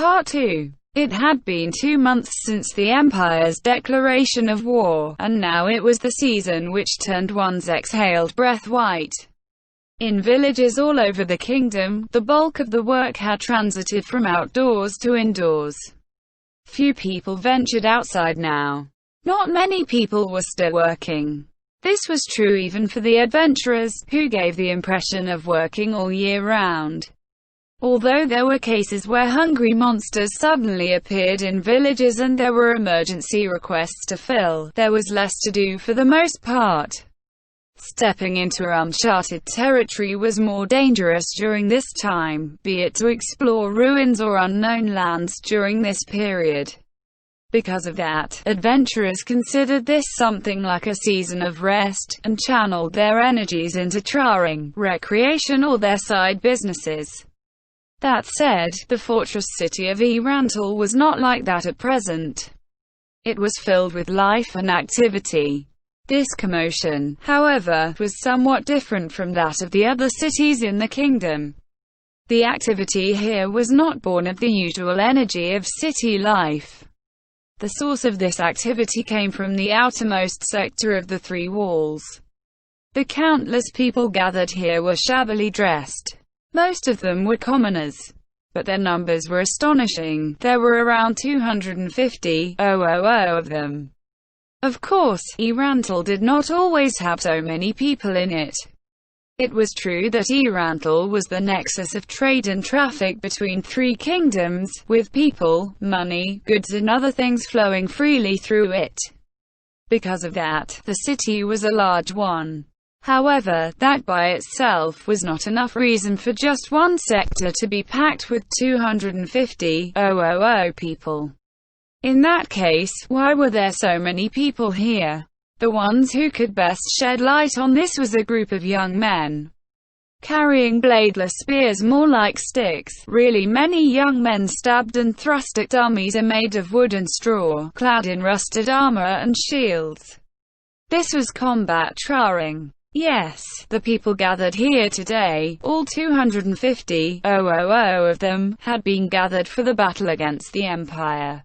Part 2. It had been 2 months since the Empire's declaration of war, and now it was the season which turned one's exhaled breath white. In villages all over the kingdom, the bulk of the work had transited from outdoors to indoors. Few people ventured outside now. Not many people were still working. This was true even for the adventurers, who gave the impression of working all year round. Although there were cases where hungry monsters suddenly appeared in villages and there were emergency requests to fill, there was less to do for the most part. Stepping into uncharted territory was more dangerous during this time, be it to explore ruins or unknown lands during this period. Because of that, adventurers considered this something like a season of rest, and channeled their energies into traring, recreation or their side businesses. That said, the fortress city of Erantal was not like that at present. It was filled with life and activity. This commotion, however, was somewhat different from that of the other cities in the kingdom. The activity here was not born of the usual energy of city life. The source of this activity came from the outermost sector of the three walls. The countless people gathered here were shabbily dressed. Most of them were commoners, but their numbers were astonishing. There were around 250 of them. Of course, Erantal did not always have so many people in it. It was true that Erantal was the nexus of trade and traffic between three kingdoms, with people, money, goods and other things flowing freely through it. Because of that, the city was a large one. However, that by itself was not enough reason for just one sector to be packed with 250 people. In that case, why were there so many people here? The ones who could best shed light on this was a group of young men, carrying bladeless spears more like sticks. Really many young men stabbed and thrust at dummies made of wood and straw, clad in rusted armor and shields. This was combat traring. Yes, the people gathered here today, all 250 of them, had been gathered for the battle against the Empire.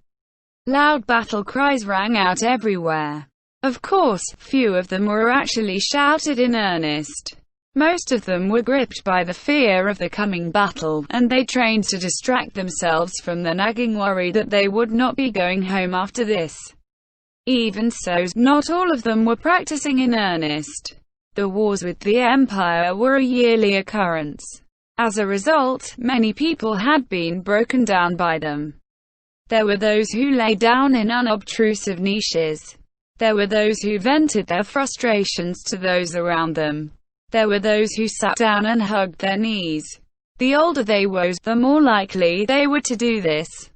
Loud battle cries rang out everywhere. Of course, few of them were actually shouted in earnest. Most of them were gripped by the fear of the coming battle, and they trained to distract themselves from the nagging worry that they would not be going home after this. Even so, not all of them were practicing in earnest. The wars with the Empire were a yearly occurrence. As a result, many people had been broken down by them. There were those who lay down in unobtrusive niches. There were those who vented their frustrations to those around them. There were those who sat down and hugged their knees. The older they were, the more likely they were to do this.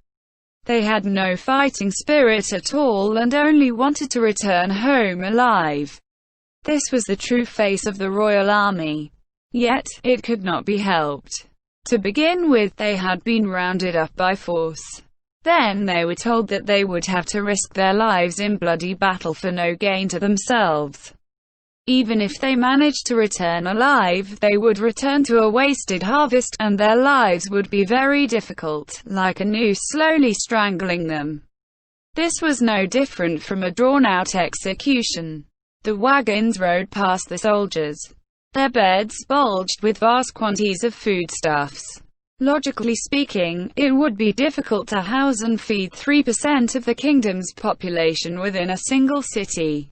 They had no fighting spirit at all and only wanted to return home alive. This was the true face of the royal army. Yet, it could not be helped. To begin with, they had been rounded up by force. Then they were told that they would have to risk their lives in bloody battle for no gain to themselves. Even if they managed to return alive, they would return to a wasted harvest, and their lives would be very difficult, like a noose slowly strangling them. This was no different from a drawn-out execution. The wagons rode past the soldiers. Their beds bulged with vast quantities of foodstuffs. Logically speaking, it would be difficult to house and feed 3% of the kingdom's population within a single city.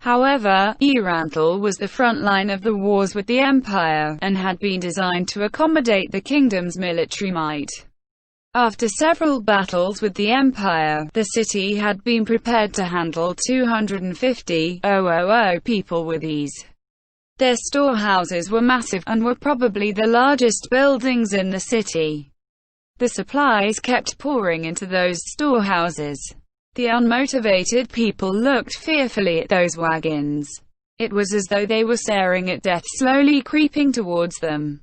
However, Erantal was the front line of the wars with the Empire, and had been designed to accommodate the kingdom's military might. After several battles with the Empire, the city had been prepared to handle 250 people with ease. Their storehouses were massive, and were probably the largest buildings in the city. The supplies kept pouring into those storehouses. The unmotivated people looked fearfully at those wagons. It was as though they were staring at death slowly creeping towards them.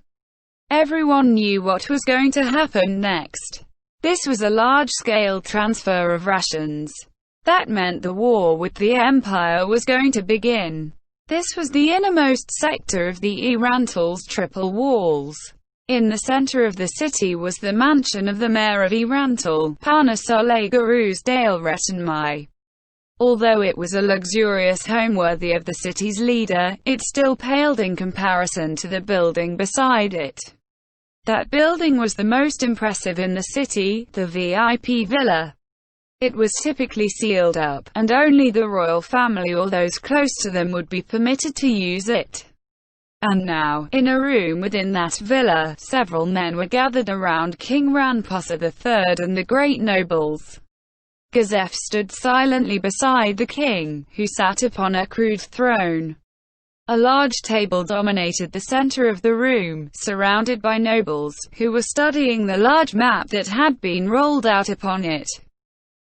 Everyone knew what was going to happen next. This was a large-scale transfer of rations. That meant the war with the Empire was going to begin. This was the innermost sector of the Erantal's triple walls. In the center of the city was the mansion of the mayor of Irantal, Panasole Garusdale Retenmai. Although it was a luxurious home worthy of the city's leader, it still paled in comparison to the building beside it. That building was the most impressive in the city, the VIP villa. It was typically sealed up, and only the royal family or those close to them would be permitted to use it. And now, in a room within that villa, several men were gathered around King Ranposa III and the great nobles. Gazef stood silently beside the king, who sat upon a crude throne. A large table dominated the center of the room, surrounded by nobles, who were studying the large map that had been rolled out upon it.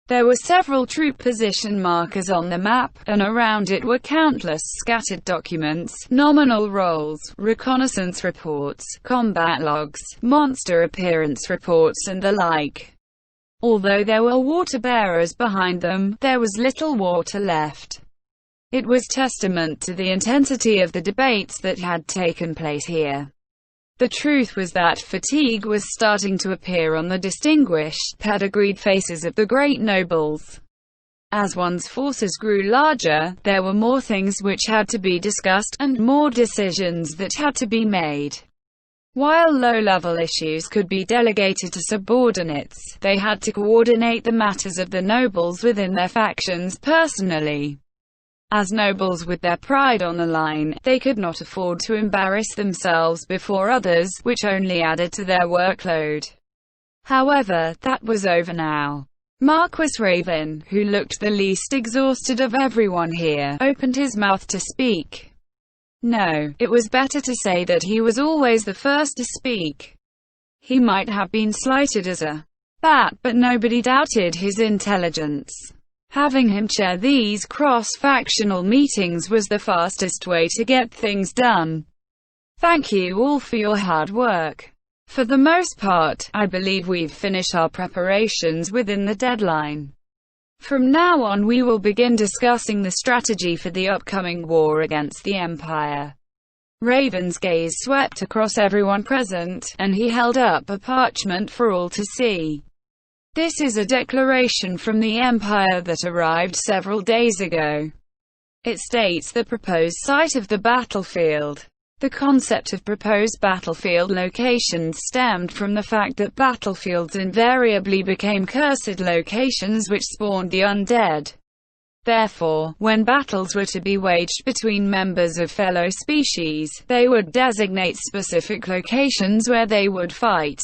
There were several troop position markers on the map, and around it were countless scattered documents, nominal rolls, reconnaissance reports, combat logs, monster appearance reports and the like. Although there were water bearers behind them, there was little water left. It was testament to the intensity of the debates that had taken place here. The truth was that fatigue was starting to appear on the distinguished, pedigreed faces of the great nobles. As one's forces grew larger, there were more things which had to be discussed, and more decisions that had to be made. While low-level issues could be delegated to subordinates, they had to coordinate the matters of the nobles within their factions personally. As nobles with their pride on the line, they could not afford to embarrass themselves before others, which only added to their workload. However, that was over now. Marquis Raven, who looked the least exhausted of everyone here, opened his mouth to speak. No, it was better to say that he was always the first to speak. He might have been slighted as a bat, but nobody doubted his intelligence. Having him chair these cross-factional meetings was the fastest way to get things done. Thank you all for your hard work. For the most part, I believe we've finished our preparations within the deadline. From now on we will begin discussing the strategy for the upcoming war against the Empire. Raven's gaze swept across everyone present, and he held up a parchment for all to see. This is a declaration from the Empire that arrived several days ago. It states the proposed site of the battlefield. The concept of proposed battlefield locations stemmed from the fact that battlefields invariably became cursed locations which spawned the undead. Therefore, when battles were to be waged between members of fellow species, they would designate specific locations where they would fight.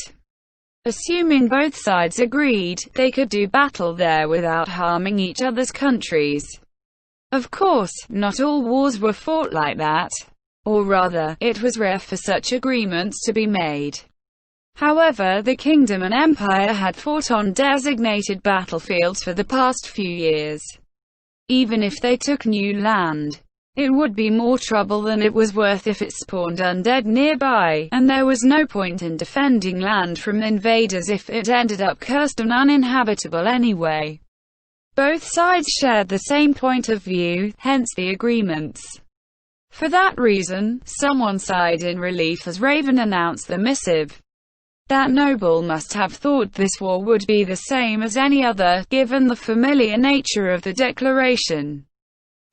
Assuming both sides agreed, they could do battle there without harming each other's countries. Of course, not all wars were fought like that. Or rather, it was rare for such agreements to be made. However, the kingdom and empire had fought on designated battlefields for the past few years. Even if they took new land, it would be more trouble than it was worth if it spawned undead nearby, and there was no point in defending land from invaders if it ended up cursed and uninhabitable anyway. Both sides shared the same point of view, hence the agreements. For that reason, someone sighed in relief as Raven announced the missive. That noble must have thought this war would be the same as any other, given the familiar nature of the declaration.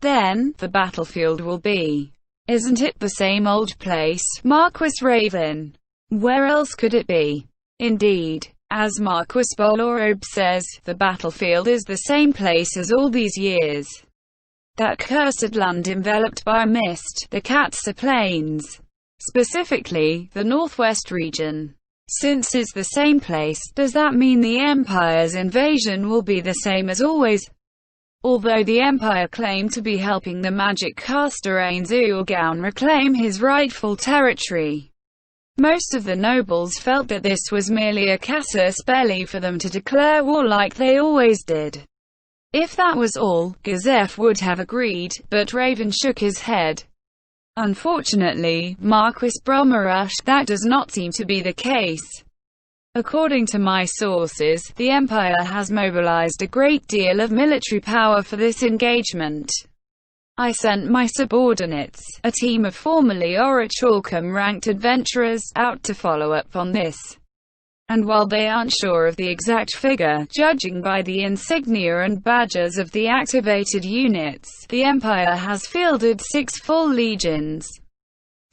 Then, the battlefield will be. Isn't it the same old place, Marquis Raven? Where else could it be? Indeed. As Marquis Bolorobe says, the battlefield is the same place as all these years. That cursed land enveloped by mist, the Katsa Plains. Specifically, the northwest region. Since it's the same place, does that mean the Empire's invasion will be the same as always? Although the Empire claimed to be helping the magic caster Ainzurgaon reclaim his rightful territory, most of the nobles felt that this was merely a casus belli for them to declare war like they always did. If that was all, Gazef would have agreed, but Raven shook his head. Unfortunately, Marquis Bromarush, that does not seem to be the case. According to my sources, the Empire has mobilized a great deal of military power for this engagement. I sent my subordinates, a team of formerly Orichalcum-ranked adventurers, out to follow up on this. And while they aren't sure of the exact figure, judging by the insignia and badges of the activated units, the Empire has fielded 6 full legions.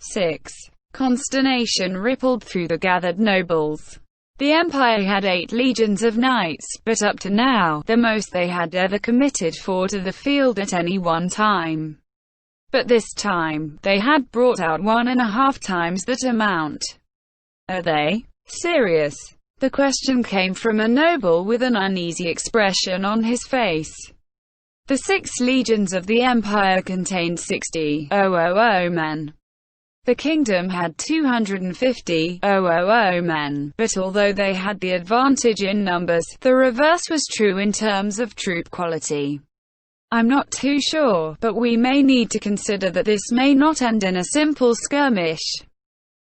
6. Consternation rippled through the gathered nobles. The Empire had 8 legions of knights, but up to now, the most they had ever committed for to the field at any one time. But this time, they had brought out 1.5 times that amount. Are they serious? The question came from a noble with an uneasy expression on his face. The 6 legions of the Empire contained 60,000 men. The kingdom had 250,000 men, but although they had the advantage in numbers, the reverse was true in terms of troop quality. I'm not too sure, but we may need to consider that this may not end in a simple skirmish.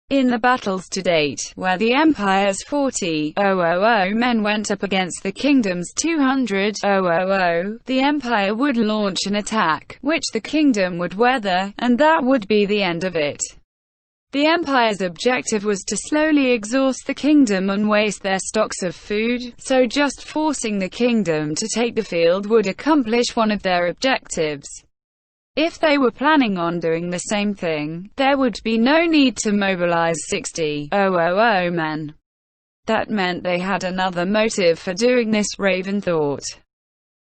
In the battles to date, where the Empire's 40,000 men went up against the kingdom's 200,000, the Empire would launch an attack, which the kingdom would weather, and that would be the end of it. The Empire's objective was to slowly exhaust the kingdom and waste their stocks of food, so just forcing the kingdom to take the field would accomplish one of their objectives. If they were planning on doing the same thing, there would be no need to mobilize 60,000 men. That meant they had another motive for doing this, Raven thought.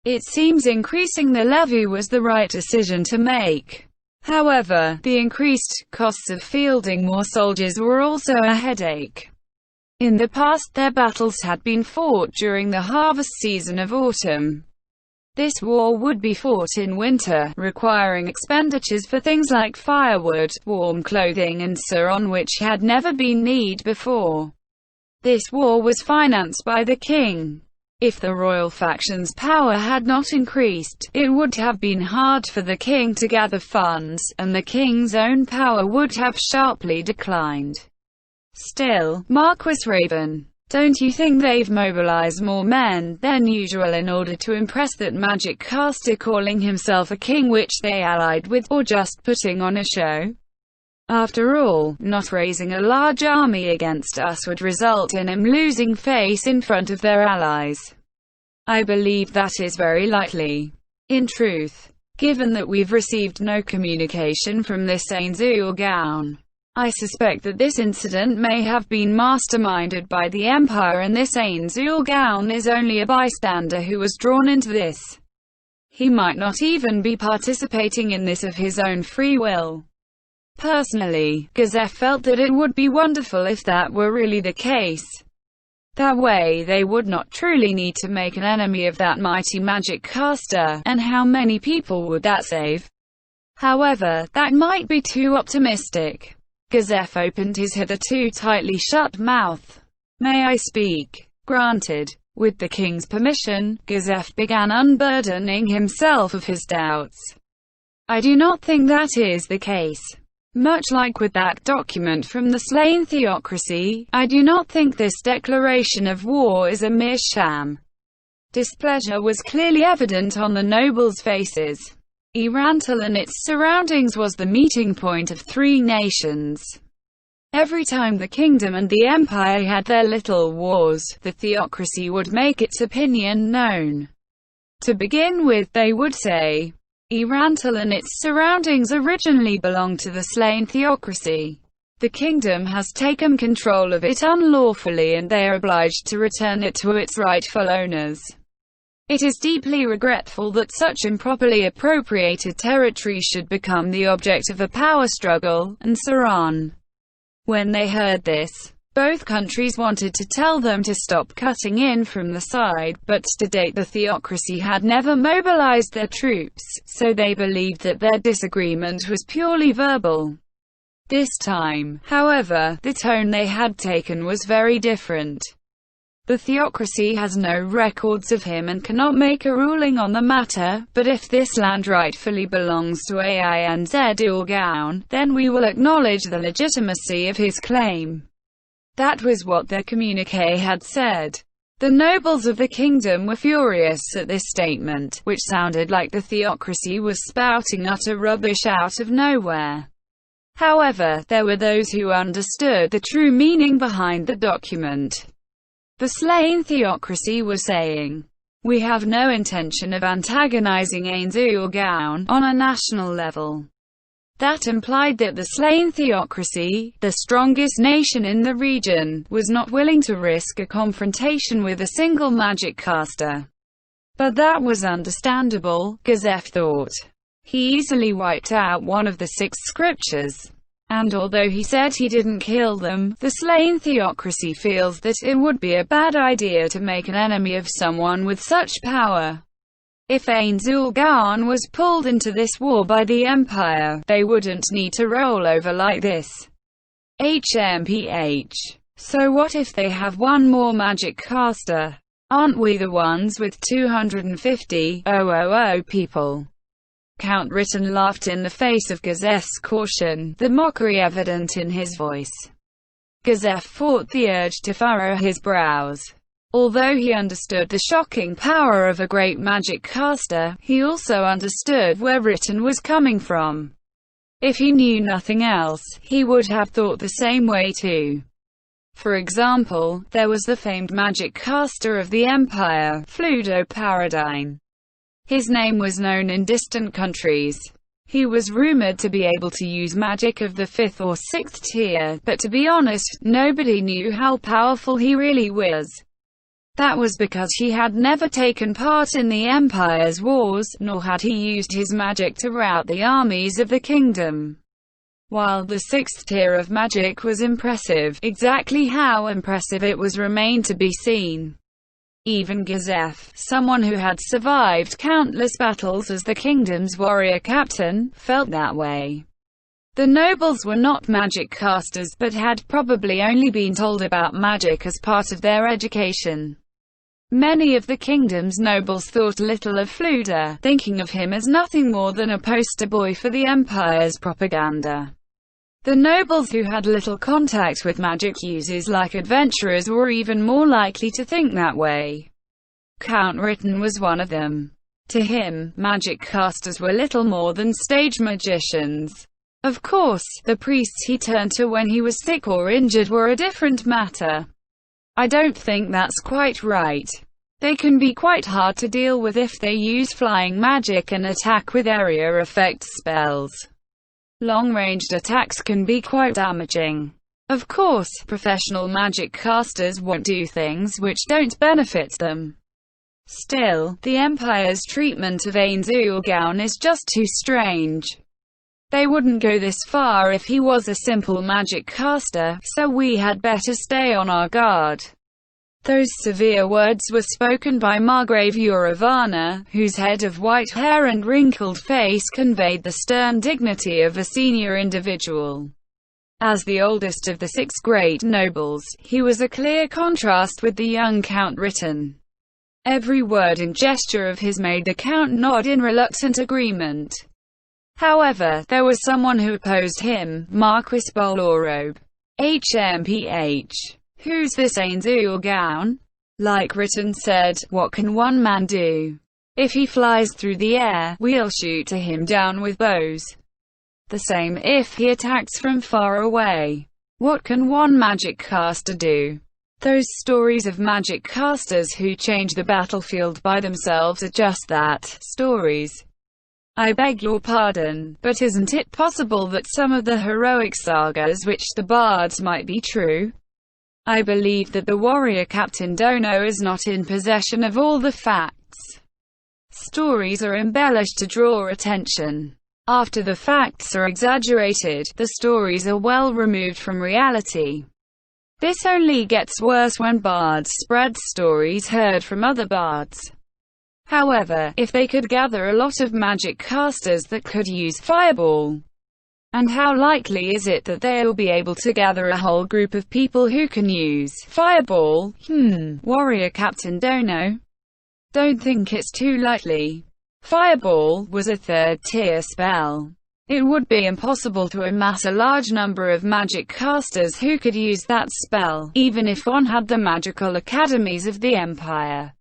It seems increasing the levy was the right decision to make. However, the increased costs of fielding more soldiers were also a headache. In the past, their battles had been fought during the harvest season of autumn. This war would be fought in winter, requiring expenditures for things like firewood, warm clothing and so on, which had never been needed before. This war was financed by the king. If the royal faction's power had not increased, it would have been hard for the king to gather funds, and the king's own power would have sharply declined. Still, Marquis Raven, don't you think they've mobilized more men than usual in order to impress that magic caster calling himself a king which they allied with, or just putting on a show? After all, not raising a large army against us would result in him losing face in front of their allies. I believe that is very likely. In truth, given that we've received no communication from this Ainzul, I suspect that this incident may have been masterminded by the Empire, and this Ainzul is only a bystander who was drawn into this. He might not even be participating in this of his own free will. Personally, Gazef felt that it would be wonderful if that were really the case. That way they would not truly need to make an enemy of that mighty magic caster, and how many people would that save? However, that might be too optimistic. Gazef opened his hitherto tightly shut mouth. May I speak? Granted. With the king's permission, Gazef began unburdening himself of his doubts. I do not think that is the case. Much like with that document from the slain theocracy, I do not think this declaration of war is a mere sham. Displeasure was clearly evident on the nobles' faces. Irantal and its surroundings was the meeting point of 3 nations. Every time the kingdom and the empire had their little wars, the theocracy would make its opinion known. To begin with, they would say, Irantal and its surroundings originally belonged to the slain theocracy. The kingdom has taken control of it unlawfully and they are obliged to return it to its rightful owners. It is deeply regretful that such improperly appropriated territory should become the object of a power struggle, and so on. When they heard this, both countries wanted to tell them to stop cutting in from the side, but to date the theocracy had never mobilized their troops, so they believed that their disagreement was purely verbal. This time, however, the tone they had taken was very different. The theocracy has no records of him and cannot make a ruling on the matter, but if this land rightfully belongs to Ainzul, then we will acknowledge the legitimacy of his claim. That was what their communiqué had said. The nobles of the kingdom were furious at this statement, which sounded like the theocracy was spouting utter rubbish out of nowhere. However, there were those who understood the true meaning behind the document. The slain theocracy was saying, "We have no intention of antagonizing Ainzulgaon on a national level." That implied that the slain theocracy, the strongest nation in the region, was not willing to risk a confrontation with a single magic caster. But that was understandable, Gazef thought. He easily wiped out one of the 6 scriptures. And although he said he didn't kill them, the slain theocracy feels that it would be a bad idea to make an enemy of someone with such power. If Ainzulgaon was pulled into this war by the Empire, they wouldn't need to roll over like this. HMPH. So what if they have one more magic caster? Aren't we the ones with 250,000 people? Count Ritten laughed in the face of Gazef's caution, the mockery evident in his voice. Gazef fought the urge to furrow his brows. Although he understood the shocking power of a great magic caster, he also understood where Ritten was coming from. If he knew nothing else, he would have thought the same way too. For example, there was the famed magic caster of the Empire, Fludo Paradine. His name was known in distant countries. He was rumored to be able to use magic of the 5th or 6th tier, but to be honest, nobody knew how powerful he really was. That was because he had never taken part in the Empire's wars, nor had he used his magic to rout the armies of the kingdom. While the 6th tier of magic was impressive, exactly how impressive it was remained to be seen. Even Gazef, someone who had survived countless battles as the kingdom's warrior captain, felt that way. The nobles were not magic casters, but had probably only been told about magic as part of their education. Many of the kingdom's nobles thought little of Fluda, thinking of him as nothing more than a poster boy for the Empire's propaganda. The nobles who had little contact with magic users like adventurers were even more likely to think that way. Count Ritten was one of them. To him, magic casters were little more than stage magicians. Of course, the priests he turned to when he was sick or injured were a different matter. I don't think that's quite right. They can be quite hard to deal with if they use flying magic and attack with area effect spells. Long-ranged attacks can be quite damaging. Of course, professional magic casters won't do things which don't benefit them. Still, the Empire's treatment of Ainzulgaon is just too strange. They wouldn't go this far if he was a simple magic caster, so we had better stay on our guard. Those severe words were spoken by Margrave Uravana, whose head of white hair and wrinkled face conveyed the stern dignity of a senior individual. As the oldest of the 6 great nobles, he was a clear contrast with the young Count Ritten. Every word and gesture of his made the Count nod in reluctant agreement. However, there was someone who opposed him, Marquis Bolorobe. HMPH. Who's this Ainzulgaon? Like Ritten said, what can one man do? If he flies through the air, we'll shoot him down with bows. The same if he attacks from far away. What can one magic caster do? Those stories of magic casters who change the battlefield by themselves are just that, stories. I beg your pardon, but isn't it possible that some of the heroic sagas which the bards might be true? I believe that the warrior Captain Dono is not in possession of all the facts. Stories are embellished to draw attention. After the facts are exaggerated, the stories are well removed from reality. This only gets worse when bards spread stories heard from other bards. However, if they could gather a lot of magic casters that could use Fireball, and how likely is it that they'll be able to gather a whole group of people who can use Fireball? Warrior Captain Dono? Don't think it's too likely. Fireball was a 3rd-tier spell. It would be impossible to amass a large number of magic casters who could use that spell, even if one had the magical academies of the Empire.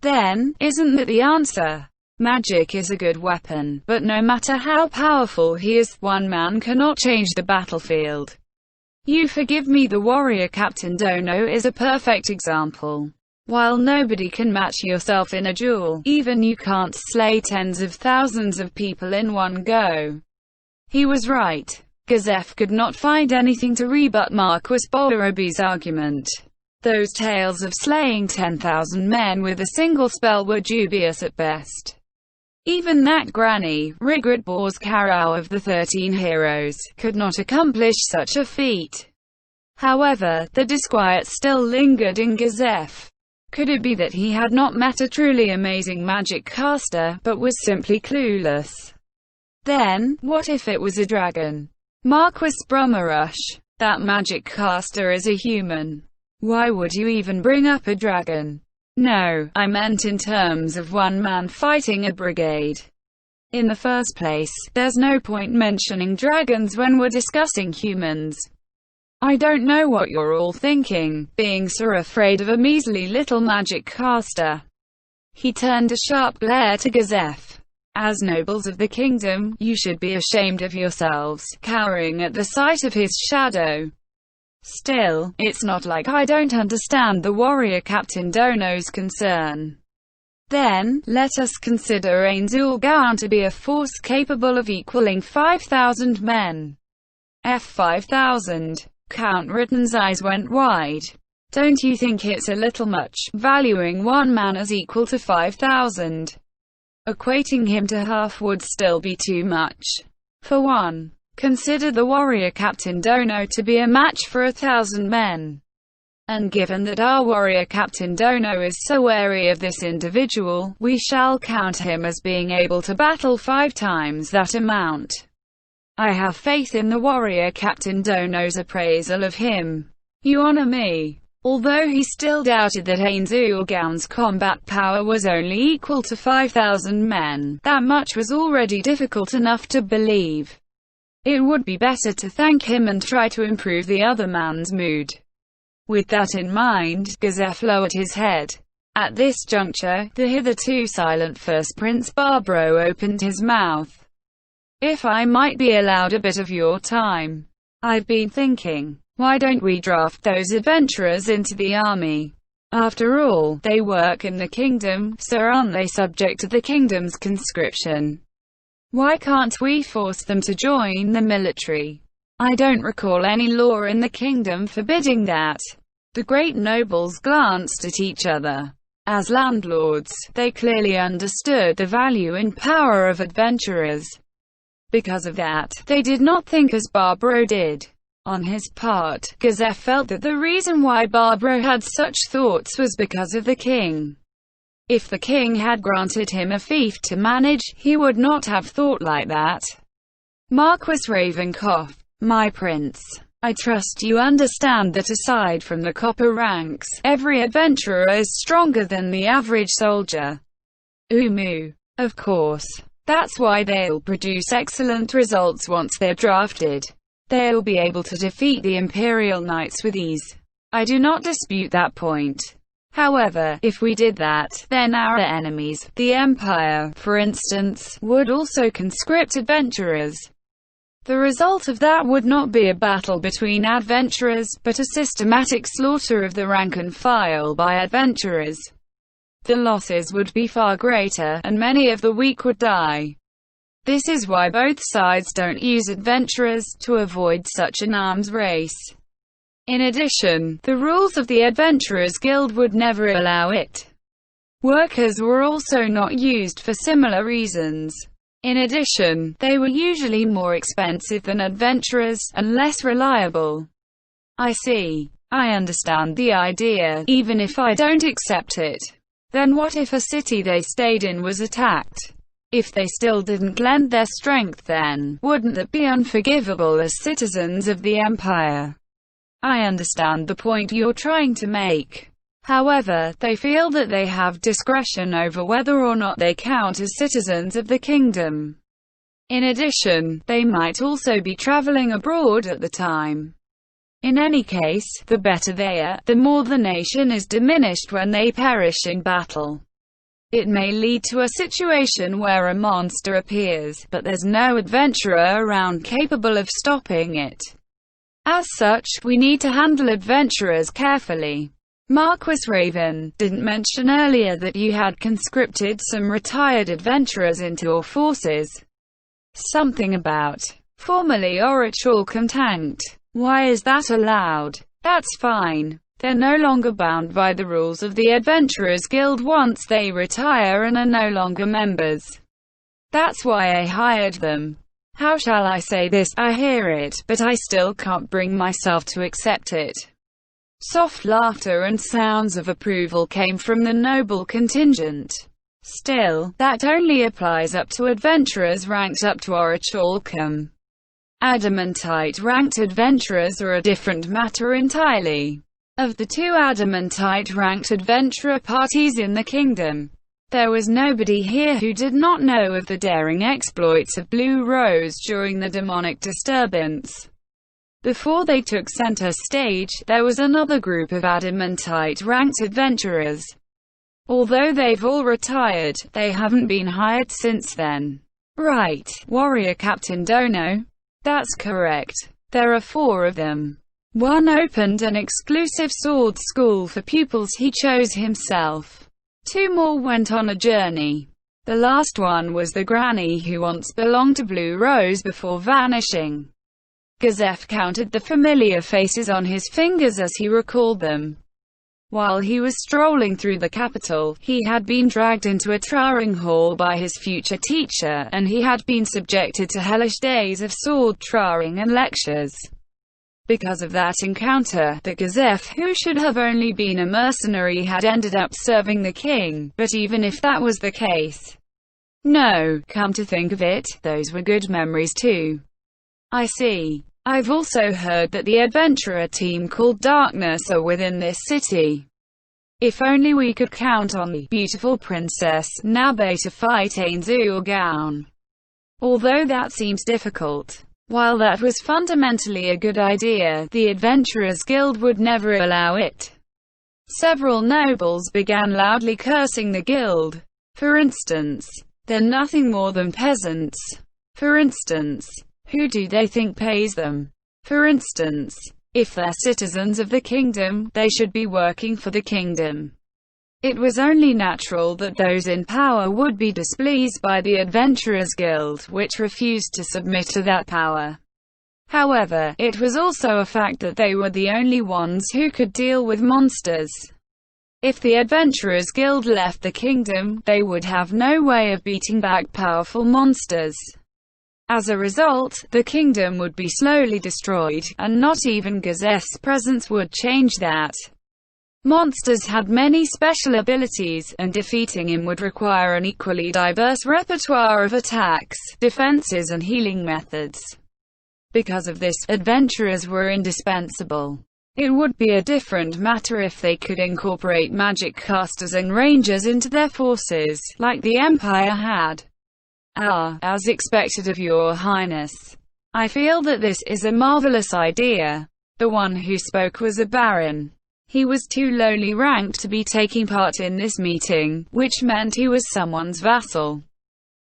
Then, isn't that the answer? Magic is a good weapon, but no matter how powerful he is, one man cannot change the battlefield. You forgive me, the warrior Captain Dono is a perfect example. While nobody can match yourself in a duel, even you can't slay tens of thousands of people in one go. He was right. Gazef could not find anything to rebut Marquis Borobi's argument. Those tales of slaying 10,000 men with a single spell were dubious at best. Even that granny, Rigrid Borskarau of the 13 Heroes, could not accomplish such a feat. However, the disquiet still lingered in Gazef. Could it be that he had not met a truly amazing magic caster, but was simply clueless? Then, what if it was a dragon? Marquis Brummerush. That magic caster is a human. Why would you even bring up a dragon? No, I meant in terms of one man fighting a brigade. In the first place, there's no point mentioning dragons when we're discussing humans. I don't know what you're all thinking, being so afraid of a measly little magic caster. He turned a sharp glare to Gazef. As nobles of the kingdom, you should be ashamed of yourselves, cowering at the sight of his shadow. Still, it's not like I don't understand the warrior Captain Dono's concern. Then, let us consider Ainzul Ga'an to be a force capable of equaling 5,000 men. F5,000. Count Ritten's eyes went wide. Don't you think it's a little much, valuing one man as equal to 5,000? Equating him to half would still be too much. For one, consider the warrior Captain Dono to be a match for 1,000 men. And given that our warrior Captain Dono is so wary of this individual, we shall count him as being able to battle 5 times that amount. I have faith in the warrior Captain Dono's appraisal of him. You honor me. Although he still doubted that Ainzul Ga'an's combat power was only equal to 5,000 men, that much was already difficult enough to believe. It would be better to thank him and try to improve the other man's mood. With that in mind, Gazef lowered his head. At this juncture, the hitherto silent First Prince Barbaro opened his mouth. If I might be allowed a bit of your time. I've been thinking, why don't we draft those adventurers into the army? After all, they work in the kingdom, so aren't they subject to the kingdom's conscription? Why can't we force them to join the military? I don't recall any law in the kingdom forbidding that. The great nobles glanced at each other. As landlords, they clearly understood the value and power of adventurers. Because of that, they did not think as Barbaro did. On his part, Gazef felt that the reason why Barbaro had such thoughts was because of the king. If the king had granted him a fief to manage, he would not have thought like that. Marquis Ravencroft, my prince, I trust you understand that aside from the copper ranks, every adventurer is stronger than the average soldier. Of course. That's why they'll produce excellent results once they're drafted. They'll be able to defeat the Imperial Knights with ease. I do not dispute that point. However, if we did that, then our enemies, the Empire, for instance, would also conscript adventurers. The result of that would not be a battle between adventurers, but a systematic slaughter of the rank and file by adventurers. The losses would be far greater, and many of the weak would die. This is why both sides don't use adventurers, to avoid such an arms race. In addition, the rules of the Adventurers Guild would never allow it. Workers were also not used for similar reasons. In addition, they were usually more expensive than adventurers, and less reliable. I see. I understand the idea, even if I don't accept it. Then what if a city they stayed in was attacked? If they still didn't lend their strength, then wouldn't that be unforgivable as citizens of the Empire? I understand the point you're trying to make. However, they feel that they have discretion over whether or not they count as citizens of the kingdom. In addition, they might also be traveling abroad at the time. In any case, the better they are, the more the nation is diminished when they perish in battle. It may lead to a situation where a monster appears, but there's no adventurer around capable of stopping it. As such, we need to handle adventurers carefully. Marquis Raven, didn't mention earlier that you had conscripted some retired adventurers into your forces. Something about formerly Orichalcum tanked. Why is that allowed? That's fine. They're no longer bound by the rules of the Adventurers Guild once they retire and are no longer members. That's why I hired them. How shall I say this? I hear it, but I still can't bring myself to accept it. Soft laughter and sounds of approval came from the noble contingent. Still, that only applies up to adventurers ranked up to Orichalcum. Adamantite-ranked adventurers are a different matter entirely. Of the two Adamantite-ranked adventurer parties in the kingdom, there was nobody here who did not know of the daring exploits of Blue Rose during the demonic disturbance. Before they took center stage, there was another group of Adamantite-ranked adventurers. Although they've all retired, they haven't been hired since then. Right, Warrior Captain Dono? That's correct. There are 4 of them. One opened an exclusive sword school for pupils he chose himself. 2 more went on a journey. The last one was the granny who once belonged to Blue Rose before vanishing. Gazef counted the familiar faces on his fingers as he recalled them. While he was strolling through the capital, he had been dragged into a training hall by his future teacher, and he had been subjected to hellish days of sword training and lectures. Because of that encounter, the Gazef, who should have only been a mercenary, had ended up serving the king, but even if that was the case... No, come to think of it, those were good memories too. I see. I've also heard that the adventurer team called Darkness are within this city. If only we could count on the beautiful Princess Nabe to fight Ainzu or Gaon. Although that seems difficult. While that was fundamentally a good idea, the Adventurers Guild would never allow it. Several nobles began loudly cursing the guild. For instance, they're nothing more than peasants. For instance, who do they think pays them? For instance, if they're citizens of the kingdom, they should be working for the kingdom. It was only natural that those in power would be displeased by the Adventurers Guild, which refused to submit to that power. However, it was also a fact that they were the only ones who could deal with monsters. If the Adventurers Guild left the kingdom, they would have no way of beating back powerful monsters. As a result, the kingdom would be slowly destroyed, and not even Gazef's presence would change that. Monsters had many special abilities, and defeating him would require an equally diverse repertoire of attacks, defenses and healing methods. Because of this, adventurers were indispensable. It would be a different matter if they could incorporate magic casters and rangers into their forces, like the Empire had. As expected of your highness. I feel that this is a marvelous idea. The one who spoke was a baron. He was too lowly ranked to be taking part in this meeting, which meant he was someone's vassal.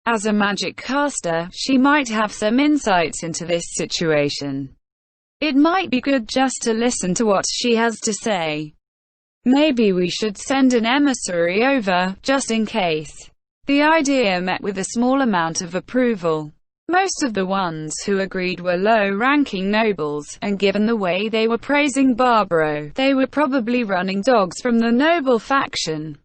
As a magic caster, she might have some insights into this situation. It might be good just to listen to what she has to say. Maybe we should send an emissary over, just in case. The idea met with a small amount of approval. Most of the ones who agreed were low-ranking nobles, and given the way they were praising Barbaro, they were probably running dogs from the noble faction.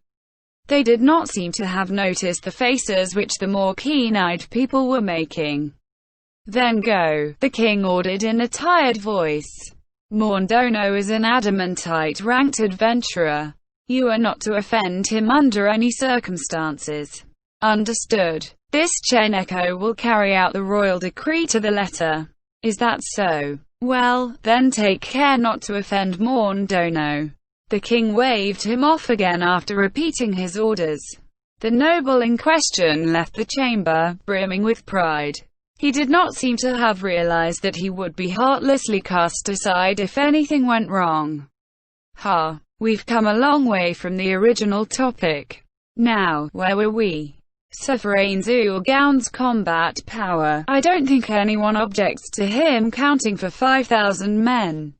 They did not seem to have noticed the faces which the more keen-eyed people were making. Then go, the king ordered in a tired voice. Morndono is an adamantite-ranked adventurer. You are not to offend him under any circumstances. Understood. This Cheneko will carry out the royal decree to the letter. Is that so? Well, then take care not to offend Morndono. The king waved him off again after repeating his orders. The noble in question left the chamber, brimming with pride. He did not seem to have realized that he would be heartlessly cast aside if anything went wrong. Ha! We've come a long way from the original topic. Now, where were we? Suffrain Zulgaun's combat power. I don't think anyone objects to him counting for 5,000 men.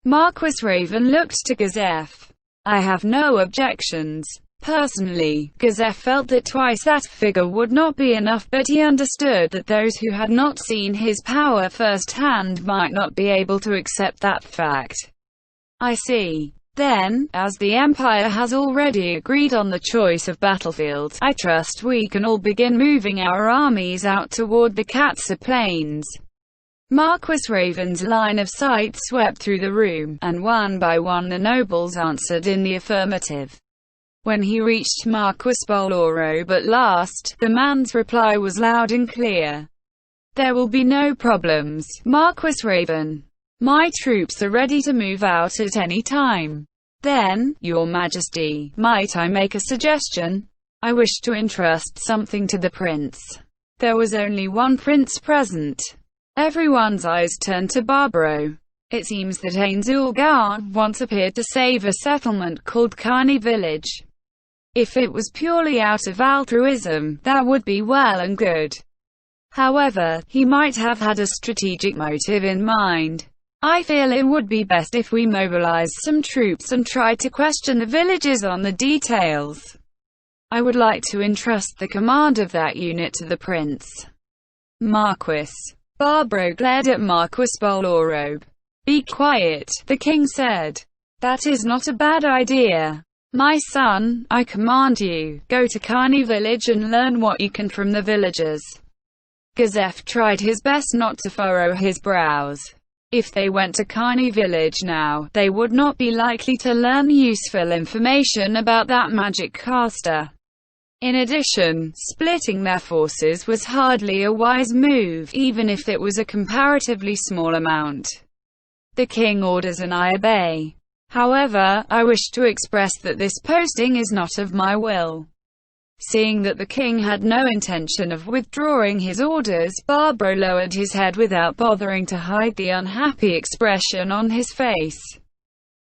Marquis Raven looked to Gazef. I have no objections. Personally, Gazef felt that twice that figure would not be enough, but he understood that those who had not seen his power firsthand might not be able to accept that fact. I see. Then, as the Empire has already agreed on the choice of battlefield, I trust we can all begin moving our armies out toward the Katsa Plains. Marquis Raven's line of sight swept through the room, and one by one the nobles answered in the affirmative. When he reached Marquis Bolorob at last, the man's reply was loud and clear. There will be no problems, Marquis Raven. My troops are ready to move out at any time. Then, Your Majesty, might I make a suggestion? I wish to entrust something to the prince. There was only one prince present. Everyone's eyes turned to Barbaro. It seems that Zulgaun once appeared to save a settlement called Kugane village. If it was purely out of altruism, that would be well and good. However, he might have had a strategic motive in mind. I feel it would be best if we mobilize some troops and try to question the villagers on the details. I would like to entrust the command of that unit to the prince. Marquis. Barbaro glared at Marquis Bolorob. Be quiet, the king said. That is not a bad idea. My son, I command you, go to Kugane village and learn what you can from the villagers. Gazef tried his best not to furrow his brows. If they went to Kugane village now, they would not be likely to learn useful information about that magic caster. In addition, splitting their forces was hardly a wise move, even if it was a comparatively small amount. The king orders and I obey. However, I wish to express that this posting is not of my will. Seeing that the king had no intention of withdrawing his orders, Barbaro lowered his head without bothering to hide the unhappy expression on his face.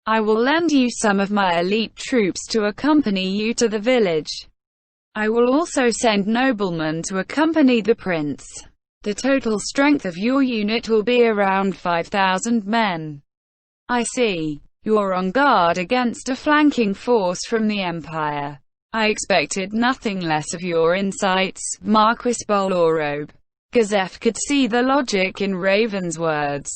I will lend you some of my elite troops to accompany you to the village. I will also send noblemen to accompany the prince. The total strength of your unit will be around 5,000 men. I see. You're on guard against a flanking force from the Empire. I expected nothing less of your insights, Marquis Bolorob. Gazef could see the logic in Raven's words.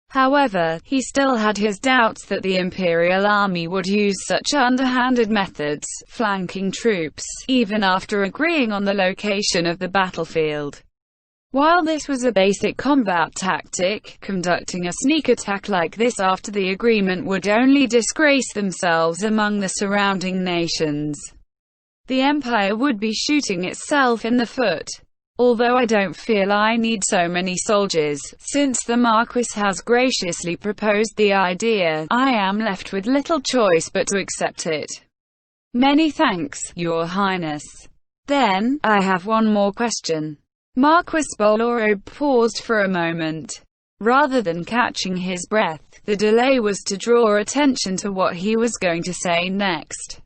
However, he still had his doubts that the Imperial Army would use such underhanded methods, flanking troops, even after agreeing on the location of the battlefield. While this was a basic combat tactic, conducting a sneak attack like this after the agreement would only disgrace themselves among the surrounding nations. The Empire would be shooting itself in the foot. Although I don't feel I need so many soldiers, since the Marquis has graciously proposed the idea, I am left with little choice but to accept it. Many thanks, Your Highness. Then, I have one more question. Marquis Bolorob paused for a moment. Rather than catching his breath, the delay was to draw attention to what he was going to say next.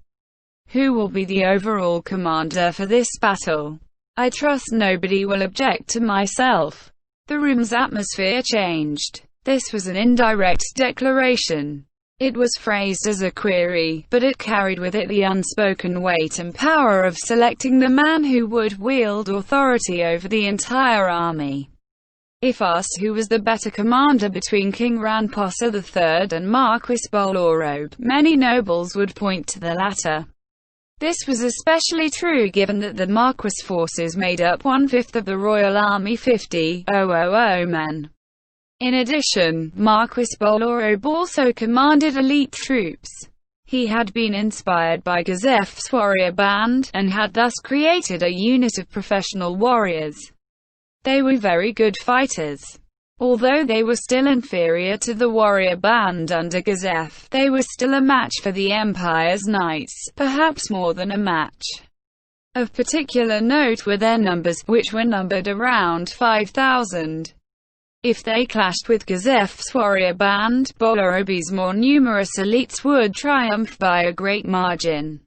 Who will be the overall commander for this battle? I trust nobody will object to myself. The room's atmosphere changed. This was an indirect declaration. It was phrased as a query, but it carried with it the unspoken weight and power of selecting the man who would wield authority over the entire army. If asked who was the better commander between King Ranposa III and Marquis Bolorob, many nobles would point to the latter. This was especially true given that the Marquis forces made up 1/5 of the royal army, 50,000 men. In addition, Marquis Bolorob also commanded elite troops. He had been inspired by Gazef's warrior band, and had thus created a unit of professional warriors. They were very good fighters. Although they were still inferior to the warrior band under Gazef, they were still a match for the Empire's knights, perhaps more than a match. Of particular note were their numbers, which were numbered around 5,000. If they clashed with Gazeff's warrior band, Bolorobi's more numerous elites would triumph by a great margin.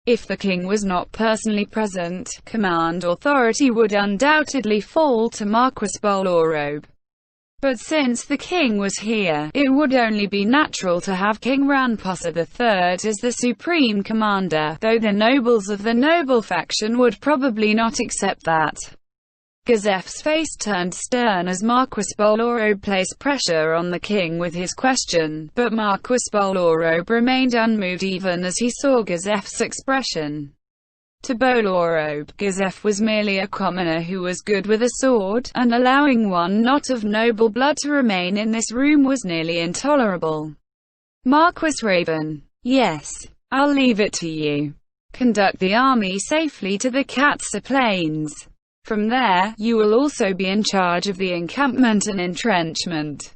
If the king was not personally present, command authority would undoubtedly fall to Marquis Bolorob. But since the king was here, it would only be natural to have King Ranposa III as the supreme commander, though the nobles of the noble faction would probably not accept that. Gazeff's face turned stern as Marquis Bolorob placed pressure on the king with his question, but Marquis Bolorob remained unmoved even as he saw Gazeff's expression. To Bolorob, Gazeff was merely a commoner who was good with a sword, and allowing one not of noble blood to remain in this room was nearly intolerable. Marquis Raven: yes, I'll leave it to you. Conduct the army safely to the Katsa Plains. From there, you will also be in charge of the encampment and entrenchment.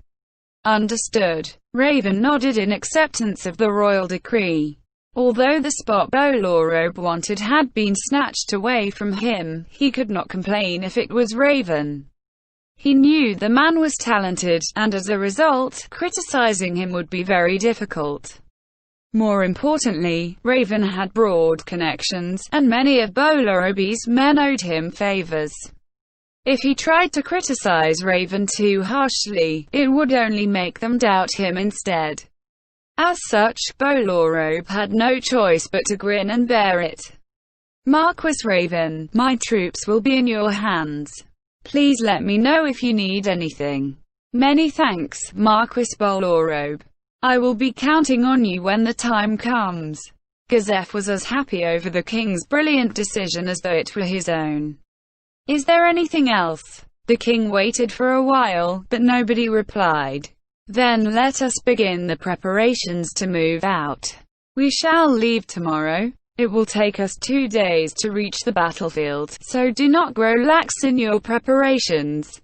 Understood. Raven nodded in acceptance of the royal decree. Although the spot Bolorob wanted had been snatched away from him, he could not complain if it was Raven. He knew the man was talented, and as a result, criticizing him would be very difficult. More importantly, Raven had broad connections, and many of Bolorob's men owed him favors. If he tried to criticize Raven too harshly, it would only make them doubt him instead. As such, Bolorob had no choice but to grin and bear it. Marquis Raven, my troops will be in your hands. Please let me know if you need anything. Many thanks, Marquis Bolorob. I will be counting on you when the time comes. Gazeff was as happy over the king's brilliant decision as though it were his own. Is there anything else? The king waited for a while, but nobody replied. Then let us begin the preparations to move out. We shall leave tomorrow. It will take us 2 days to reach the battlefield, so do not grow lax in your preparations.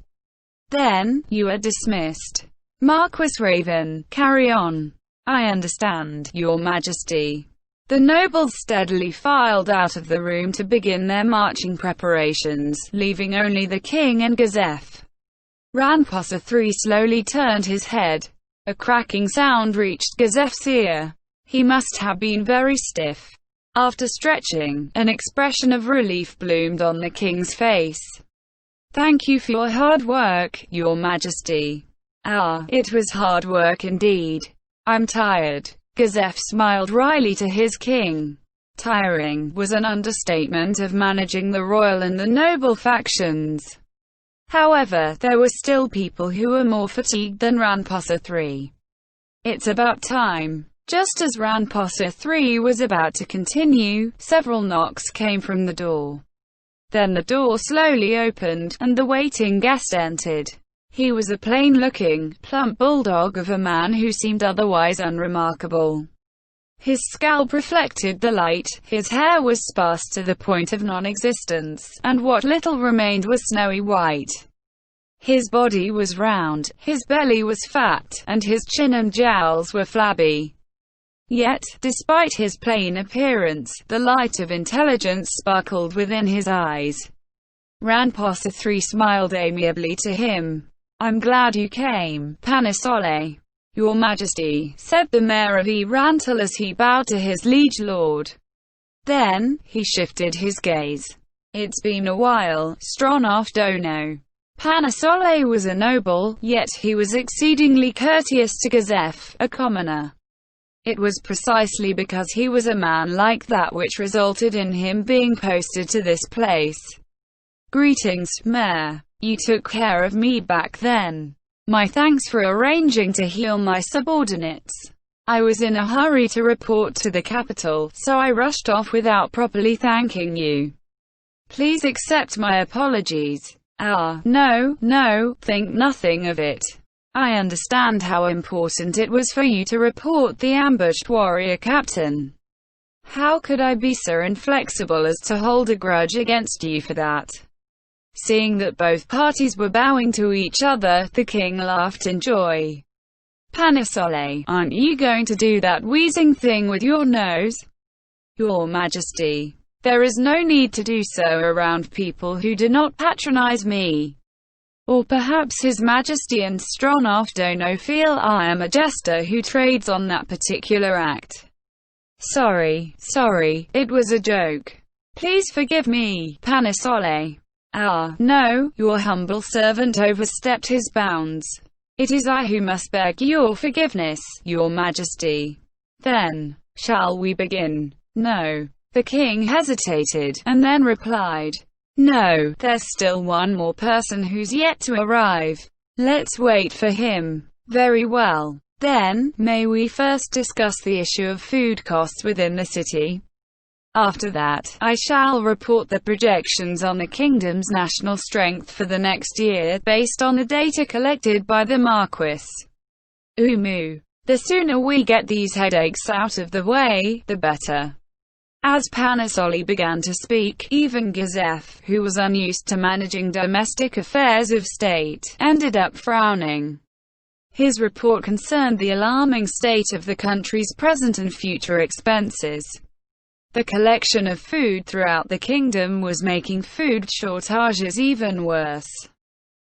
Then, you are dismissed. Marquis Raven, carry on. I understand, Your Majesty. The nobles steadily filed out of the room to begin their marching preparations, leaving only the king and Gazeff. Ranposa III slowly turned his head. A cracking sound reached Gazeff's ear. He must have been very stiff. After stretching, an expression of relief bloomed on the king's face. Thank you for your hard work, Your Majesty. Ah, it was hard work indeed. I'm tired. Gazeff smiled wryly to his king. Tiring was an understatement of managing the royal and the noble factions. However, there were still people who were more fatigued than Ranposa III. It's about time. Just as Ranposa III was about to continue, several knocks came from the door. Then the door slowly opened, and the waiting guest entered. He was a plain-looking, plump bulldog of a man who seemed otherwise unremarkable. His scalp reflected the light, his hair was sparse to the point of non-existence, and what little remained was snowy white. His body was round, his belly was fat, and his chin and jowls were flabby. Yet, despite his plain appearance, the light of intelligence sparkled within his eyes. Ranposa III smiled amiably to him. I'm glad you came, Panisole. Your Majesty, said the mayor of Erantal as he bowed to his liege lord. Then, he shifted his gaze. It's been a while, Stronov Dono. Panisole was a noble, yet he was exceedingly courteous to Gazeff, a commoner. It was precisely because he was a man like that which resulted in him being posted to this place. Greetings, Mayor. You took care of me back then. My thanks for arranging to heal my subordinates. I was in a hurry to report to the capital, so I rushed off without properly thanking you. Please accept my apologies. Ah, no, think nothing of it. I understand how important it was for you to report the ambushed warrior captain. How could I be so inflexible as to hold a grudge against you for that? Seeing that both parties were bowing to each other, the king laughed in joy. Panisole, aren't you going to do that wheezing thing with your nose? Your Majesty. There is no need to do so around people who do not patronize me. Or perhaps His Majesty and Stronov don't feel I am a jester who trades on that particular act. Sorry, it was a joke. Please forgive me, Panisole. Ah, no, your humble servant overstepped his bounds. It is I who must beg your forgiveness, Your Majesty. Then, shall we begin? No. The king hesitated, and then replied, no, there's still one more person who's yet to arrive. Let's wait for him. Very well. Then, may we first discuss the issue of food costs within the city? After that, I shall report the projections on the kingdom's national strength for the next year, based on the data collected by the Marquis. Umu. The sooner we get these headaches out of the way, the better. As Panisole began to speak, even Gazef, who was unused to managing domestic affairs of state, ended up frowning. His report concerned the alarming state of the country's present and future expenses. The collection of food throughout the kingdom was making food shortages even worse.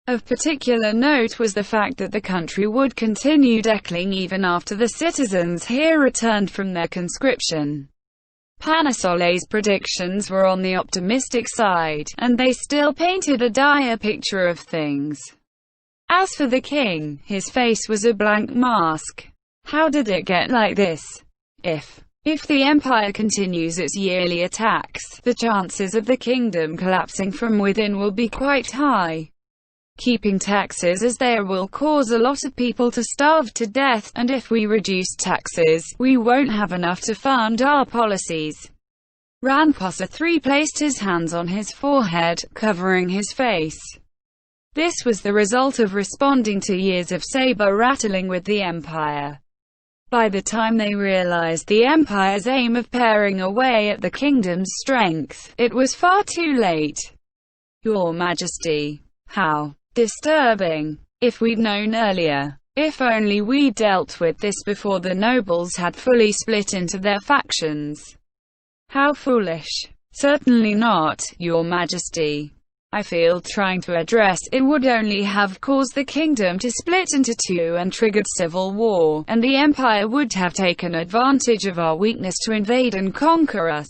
Of particular note was the fact that the country would continue declining even after the citizens here returned from their conscription. Panisole's predictions were on the optimistic side, and they still painted a dire picture of things. As for the king, his face was a blank mask. How did it get like this? If the empire continues its yearly attacks, the chances of the kingdom collapsing from within will be quite high. Keeping taxes as they are will cause a lot of people to starve to death, and if we reduce taxes, we won't have enough to fund our policies. Ranposa III placed his hands on his forehead, covering his face. This was the result of responding to years of saber-rattling with the empire. By the time they realized the empire's aim of paring away at the kingdom's strength, it was far too late. Your Majesty. How disturbing. If we'd known earlier. If only we dealt with this before the nobles had fully split into their factions. How foolish. Certainly not, Your Majesty. I feel trying to address it would only have caused the kingdom to split into two and triggered civil war, and the empire would have taken advantage of our weakness to invade and conquer us.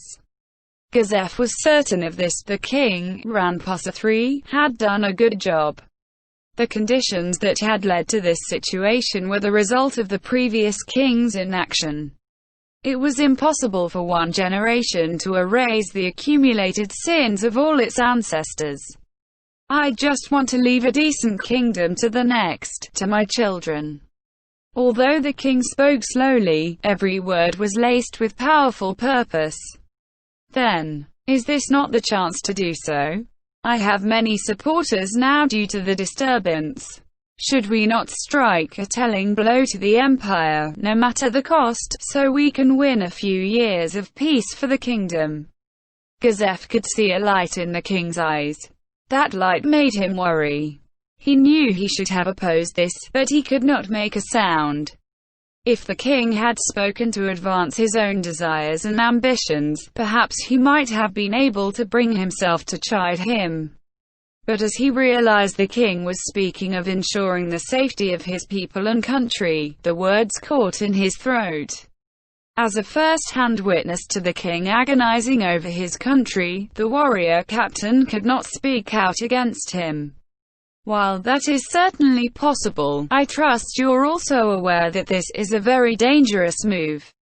Gazef was certain of this. The king, Ranposa III, had done a good job. The conditions that had led to this situation were the result of the previous king's inaction. It was impossible for one generation to erase the accumulated sins of all its ancestors. I just want to leave a decent kingdom to the next, to my children. Although the king spoke slowly, every word was laced with powerful purpose. Then, is this not the chance to do so? I have many supporters now due to the disturbance. Should we not strike a telling blow to the empire, no matter the cost, so we can win a few years of peace for the kingdom? Gazef could see a light in the king's eyes. That light made him worry. He knew he should have opposed this, but he could not make a sound. If the king had spoken to advance his own desires and ambitions, perhaps he might have been able to bring himself to chide him. But as he realized the king was speaking of ensuring the safety of his people and country, the words caught in his throat. As a first-hand witness to the king agonizing over his country, the warrior captain could not speak out against him. While that is certainly possible, I trust you're also aware that this is a very dangerous move.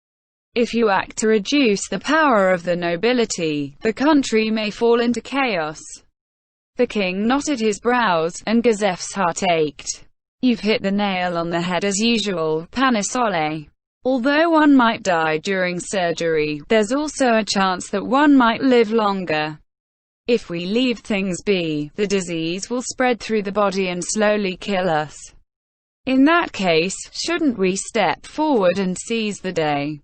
If you act to reduce the power of the nobility, the country may fall into chaos. The king knotted his brows, and Gazef's heart ached. You've hit the nail on the head as usual, Panisole. Although one might die during surgery, there's also a chance that one might live longer. If we leave things be, the disease will spread through the body and slowly kill us. In that case, shouldn't we step forward and seize the day?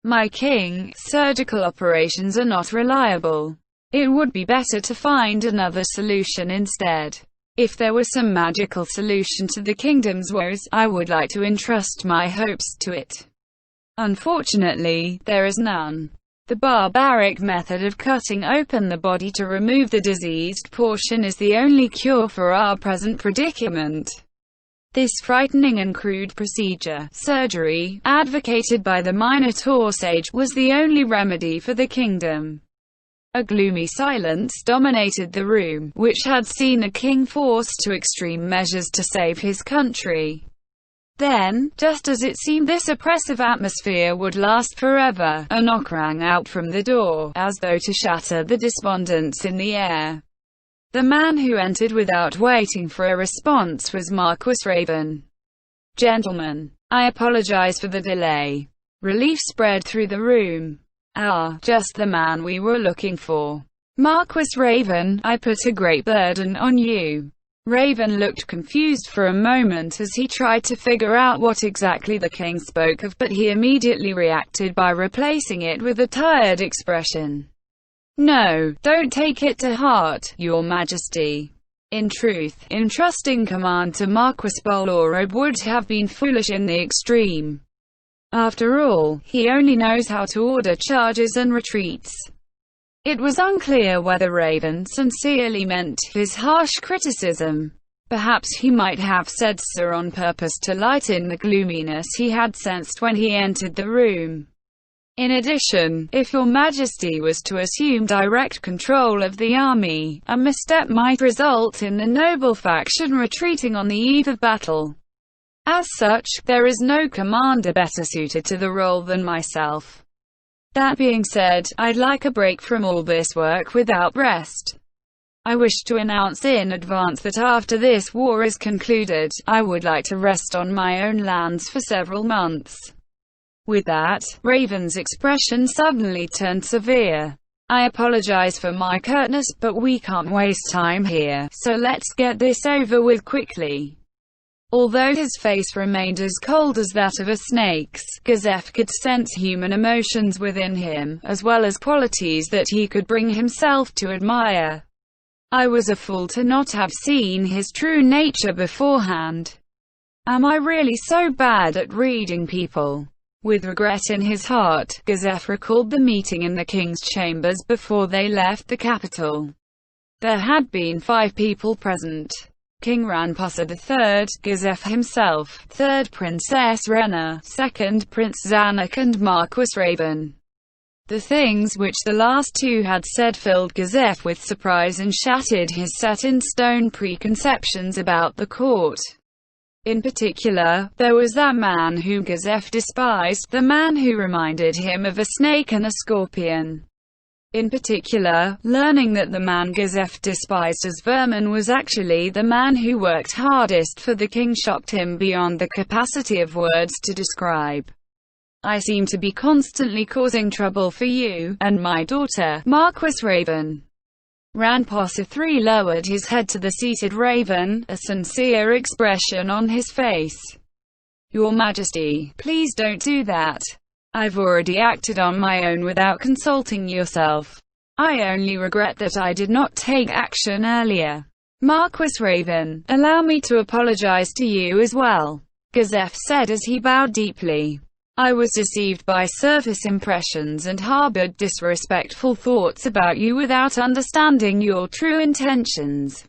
My king, surgical operations are not reliable. It would be better to find another solution instead. If there was some magical solution to the kingdom's woes, I would like to entrust my hopes to it. Unfortunately, there is none. The barbaric method of cutting open the body to remove the diseased portion is the only cure for our present predicament. This frightening and crude procedure, surgery, advocated by the Minotaur sage, was the only remedy for the kingdom. A gloomy silence dominated the room, which had seen a king forced to extreme measures to save his country. Then, just as it seemed this oppressive atmosphere would last forever, a knock rang out from the door, as though to shatter the despondence in the air. The man who entered without waiting for a response was Marquis Raven. "Gentlemen, I apologize for the delay." Relief spread through the room. "Ah, just the man we were looking for. Marquis Raven, I put a great burden on you." Raven looked confused for a moment as he tried to figure out what exactly the king spoke of, but he immediately reacted by replacing it with a tired expression. "No, don't take it to heart, Your Majesty. In truth, entrusting command to Marquis Overlord would have been foolish in the extreme. After all, he only knows how to order charges and retreats." It was unclear whether Raven sincerely meant his harsh criticism. Perhaps he might have said so on purpose to lighten the gloominess he had sensed when he entered the room. In addition, if Your Majesty was to assume direct control of the army, a misstep might result in the noble faction retreating on the eve of battle. As such, there is no commander better suited to the role than myself. That being said, I'd like a break from all this work without rest. I wish to announce in advance that after this war is concluded, I would like to rest on my own lands for several months. With that, Raven's expression suddenly turned severe. "I apologize for my curtness, but we can't waste time here, so let's get this over with quickly." Although his face remained as cold as that of a snake's, Gazef could sense human emotions within him, as well as qualities that he could bring himself to admire. "I was a fool to not have seen his true nature beforehand. Am I really so bad at reading people?" With regret in his heart, Gazef recalled the meeting in the king's chambers before they left the capital. There had been 5 people present. King Ranposa III, Gazef himself, 3rd Princess Rena, 2nd Prince Zanuck and Marquis Raven. The things which the last 2 had said filled Gazef with surprise and shattered his set-in-stone preconceptions about the court. In particular, there was that man whom Gazef despised, the man who reminded him of a snake and a scorpion. In particular, learning that the man Gazef despised as vermin was actually the man who worked hardest for the king shocked him beyond the capacity of words to describe. "I seem to be constantly causing trouble for you, and my daughter, Marquis Raven." Ranposa III lowered his head to the seated Raven, a sincere expression on his face. "Your Majesty, please don't do that. I've already acted on my own without consulting yourself. I only regret that I did not take action earlier." "Marquis Raven, allow me to apologize to you as well," Gazef said as he bowed deeply. "I was deceived by surface impressions and harbored disrespectful thoughts about you without understanding your true intentions.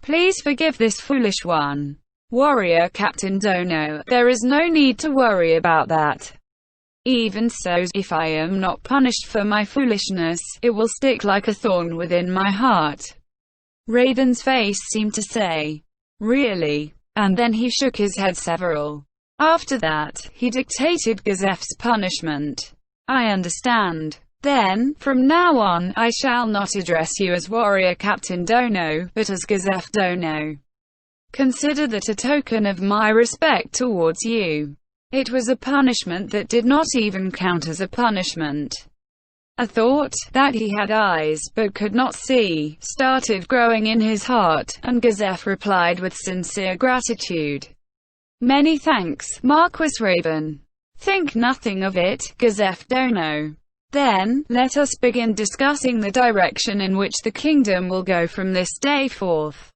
Please forgive this foolish one. Warrior Captain Dono, there is no need to worry about that. Even so, if I am not punished for my foolishness, it will stick like a thorn within my heart." Raven's face seemed to say, "Really?" And then he shook his head several. After that, he dictated Gazef's punishment. "I understand. Then, from now on, I shall not address you as Warrior Captain Dono, but as Gazef Dono. Consider that a token of my respect towards you." It was a punishment that did not even count as a punishment. A thought, that he had eyes, but could not see, started growing in his heart, and Gazef replied with sincere gratitude. "Many thanks, Marquis Raven." "Think nothing of it, Gazef Dono. Then, let us begin discussing the direction in which the kingdom will go from this day forth."